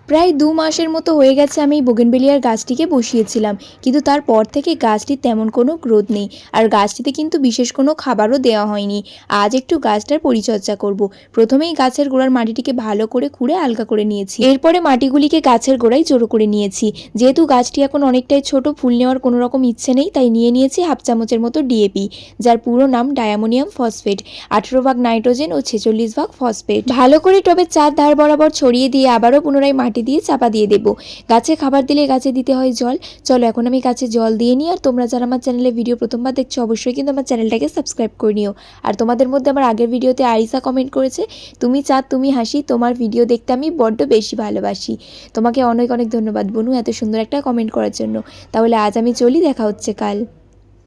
প্রায় ২ মাসের মতো হয়ে গেছে আমি এই বোগেনভেলিয়ার গাছটিকে বসিয়েছিলাম, কিন্তু তারপর থেকে গাছটির তেমন কোনো গ্রোথ নেই। আর গাছটিতে কিন্তু বিশেষ কোনো খাবারও দেওয়া হয়নি। আজ একটু গাছটার পরিচর্যা করব। প্রথমেই গাছের গোড়ার মাটিটিকে ভালো করে খুঁড়ে আলগা করে নিয়েছি। এরপরে মাটিগুলিকে গাছের গোড়ায় জড়ো করে নিয়েছি। যেহেতু গাছটি এখন অনেকটাই ছোট, ফুল নেওয়ার কোনো রকম ইচ্ছে নেই, তাই নিয়ে নিয়েছি হাফ চামচের মতো ডিএপি, যার পুরো নাম ডায়ামোনিয়াম ফসফেট। 18 ভাগ নাইট্রোজেন ও 46 ভাগ ফসফেট। ভালো করে টবের চার ধার বরাবর ছড়িয়ে দিয়ে আবারও পুনরায় মাটি দিয়ে চাপা দিয়ে দেবো। গাছে খাবার দিলে গাছে দিতে হয় জল। চলো এখন আমি গাছে জল দিয়ে নিই। আর তোমরা যারা আমার চ্যানেলে ভিডিও প্রথমবার দেখছো অবশ্যই কিন্তু আমার চ্যানেলটাকে সাবস্ক্রাইব করে নিও। আর তোমাদের মধ্যে আমার আগের ভিডিওতে আরিসা কমেন্ট করেছে, তুমি চাঁদ তুমি হাসি, তোমার ভিডিও দেখতে আমি বড্ড বেশি ভালোবাসি। তোমাকে অনেক অনেক ধন্যবাদ বনু এত সুন্দর একটা কমেন্ট করার জন্য। তাহলে আজ আমি চলি, দেখা হচ্ছে কাল।